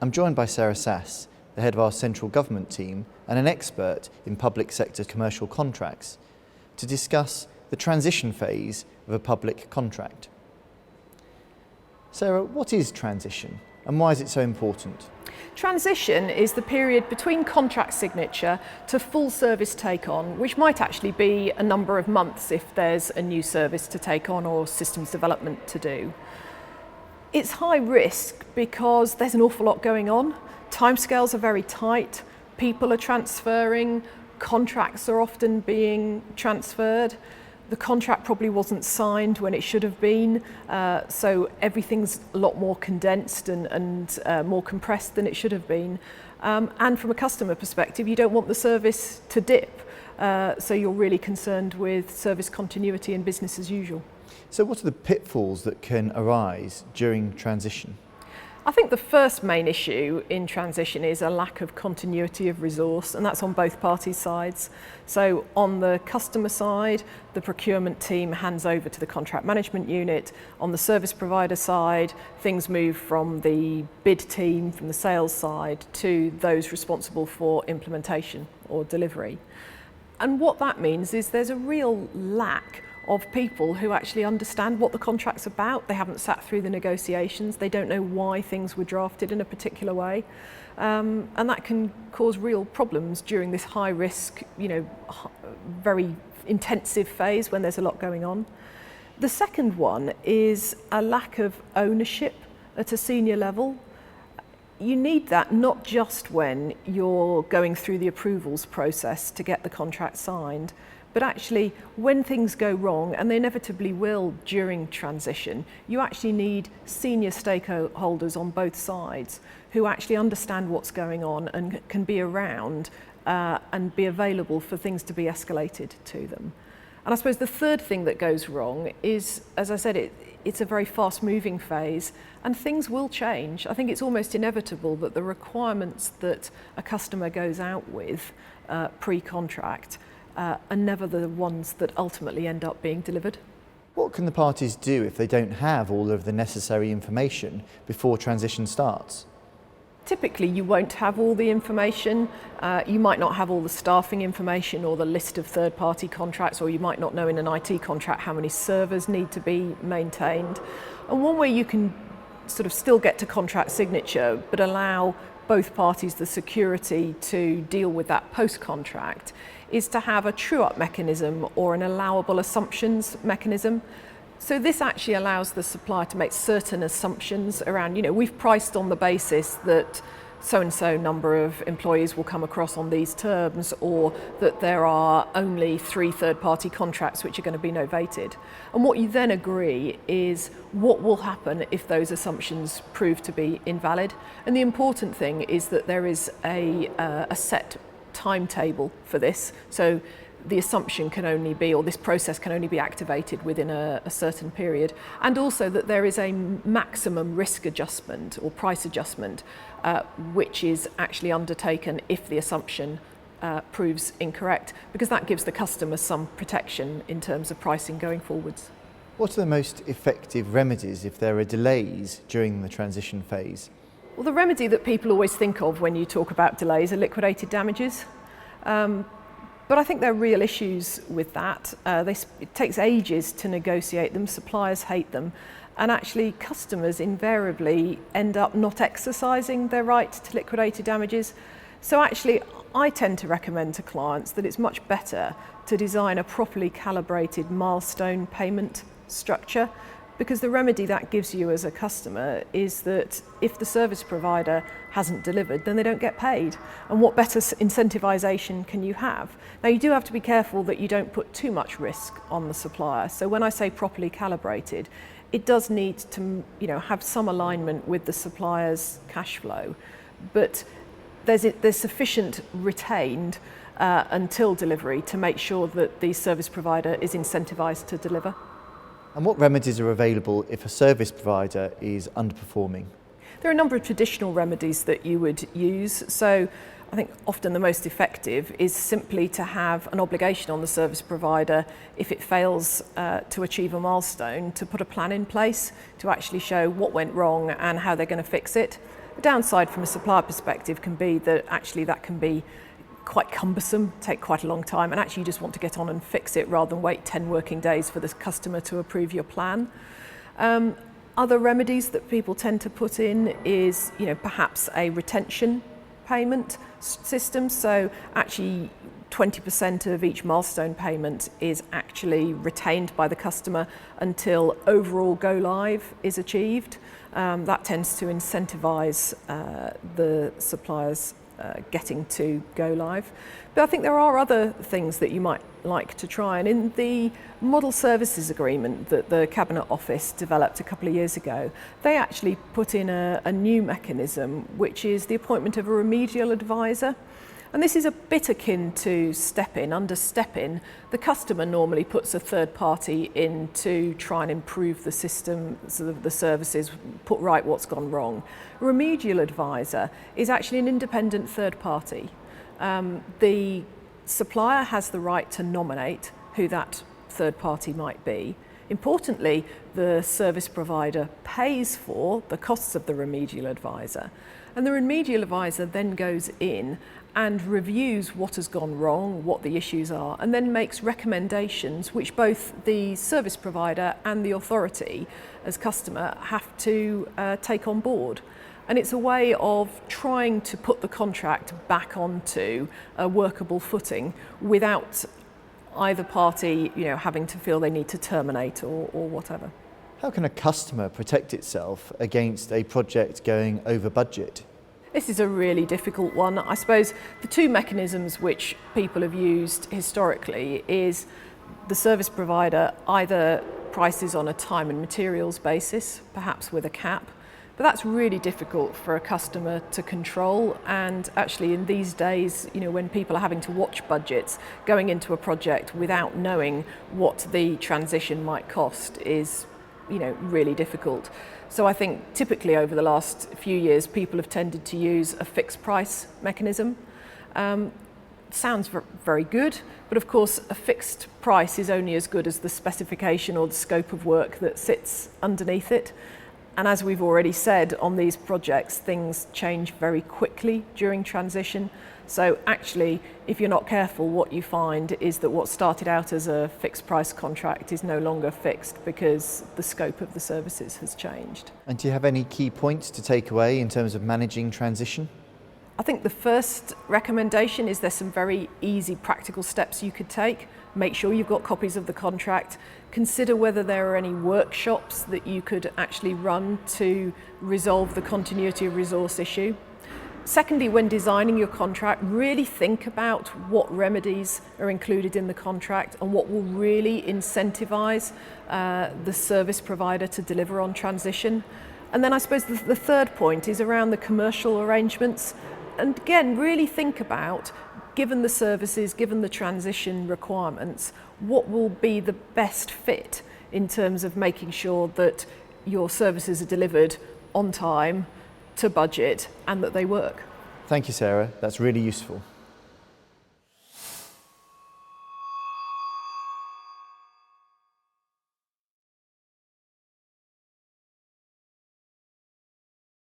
I'm joined by Sarah Sasse, the head of our central government team and an expert in public sector commercial contracts, to discuss the transition phase of a public contract. Sarah, what is transition and why is it so important? Transition is the period between contract signature to full service take on, which might actually be a number of months if there's a new service to take on or systems development to do. It's high risk because there's an awful lot going on. Timescales are very tight, people are transferring, contracts are often being transferred. The contract probably wasn't signed when it should have been, so everything's a lot more condensed and more compressed than it should have been. And from a customer perspective, you don't want the service to dip, so you're really concerned with service continuity and business as usual. So what are the pitfalls that can arise during transition? I think the first main issue in transition is a lack of continuity of resource, and that's on both parties' sides. So on the customer side, the procurement team hands over to the contract management unit. On the service provider side, things move from the bid team, from the sales side, to those responsible for implementation or delivery. And what that means is there's a real lack of people who actually understand what the contract's about. They haven't sat through the negotiations, they don't know why things were drafted in a particular way. And that can cause real problems during this high risk, very intensive phase when there's a lot going on. The second one is a lack of ownership at a senior level. You need that not just when you're going through the approvals process to get the contract signed, but actually when things go wrong, and they inevitably will during transition, you actually need senior stakeholders on both sides who actually understand what's going on and can be around and be available for things to be escalated to them. And I suppose the third thing that goes wrong is, as I said, it's a very fast moving phase and things will change. I think it's almost inevitable that the requirements that a customer goes out with pre-contract are never the ones that ultimately end up being delivered. What can the parties do if they don't have all of the necessary information before transition starts? Typically you won't have all the information. You might not have all the staffing information or the list of third-party contracts, or you might not know in an IT contract how many servers need to be maintained. And one way you can sort of still get to contract signature but allow both parties the security to deal with that post-contract is to have a true-up mechanism or an allowable assumptions mechanism. So this actually allows the supplier to make certain assumptions around, we've priced on the basis that so-and-so number of employees will come across on these terms, or that there are only 3 third-party contracts which are going to be novated. And what you then agree is what will happen if those assumptions prove to be invalid. And the important thing is that there is a set timetable for this. So the assumption can only be, or this process can only be activated within a certain period. And also that there is a maximum risk adjustment or price adjustment, which is actually undertaken if the assumption proves incorrect, because that gives the customer some protection in terms of pricing going forwards. What are the most effective remedies if there are delays during the transition phase? Well, the remedy that people always think of when you talk about delays are liquidated damages. But I think there are real issues with that. It takes ages to negotiate them, suppliers hate them, and actually customers invariably end up not exercising their right to liquidated damages. So actually I tend to recommend to clients that it's much better to design a properly calibrated milestone payment structure, because the remedy that gives you as a customer is that if the service provider hasn't delivered, then they don't get paid. And what better incentivization can you have? Now, you do have to be careful that you don't put too much risk on the supplier. So when I say properly calibrated, it does need to have some alignment with the supplier's cash flow, but there's sufficient retained until delivery to make sure that the service provider is incentivized to deliver. And what remedies are available if a service provider is underperforming? There are a number of traditional remedies that you would use. So I think often the most effective is simply to have an obligation on the service provider, if it fails to achieve a milestone, to put a plan in place to actually show what went wrong and how they're going to fix it. The downside from a supplier perspective can be that actually that can be quite cumbersome, take quite a long time, and actually you just want to get on and fix it rather than wait 10 working days for the customer to approve your plan. Other remedies that people tend to put in is, perhaps a retention payment system. So actually 20% of each milestone payment is actually retained by the customer until overall go live is achieved. That tends to incentivize the suppliers getting to go live. But I think there are other things that you might like to try, and in the model services agreement that the Cabinet Office developed a couple of years ago, they actually put in a new mechanism, which is the appointment of a remedial advisor. And this is a bit akin to step-in. Under step-in, the customer normally puts a third party in to try and improve the system, sort of the services, put right what's gone wrong. A remedial advisor is actually an independent third party. The supplier has the right to nominate who that third party might be. Importantly, the service provider pays for the costs of the remedial advisor. And the remedial advisor then goes in and reviews what has gone wrong, what the issues are, and then makes recommendations which both the service provider and the authority as customer have to take on board. And it's a way of trying to put the contract back onto a workable footing without either party, having to feel they need to terminate or whatever. How can a customer protect itself against a project going over budget? This is a really difficult one. I suppose the two mechanisms which people have used historically is the service provider either prices on a time and materials basis, perhaps with a cap, but that's really difficult for a customer to control. And actually in these days, when people are having to watch budgets, going into a project without knowing what the transition might cost is really difficult. So I think typically over the last few years, people have tended to use a fixed price mechanism. Sounds very good, but of course a fixed price is only as good as the specification or the scope of work that sits underneath it. And as we've already said, on these projects, things change very quickly during transition. So actually, if you're not careful, what you find is that what started out as a fixed price contract is no longer fixed because the scope of the services has changed. And do you have any key points to take away in terms of managing transition? I think the first recommendation is there's some very easy practical steps you could take. Make sure you've got copies of the contract. Consider whether there are any workshops that you could actually run to resolve the continuity of resource issue. Secondly, when designing your contract, really think about what remedies are included in the contract and what will really incentivize the service provider to deliver on transition. And then I suppose the third point is around the commercial arrangements. And again, really think about, given the services, given the transition requirements, what will be the best fit in terms of making sure that your services are delivered on time, to budget, and that they work. Thank you, Sarah. That's really useful.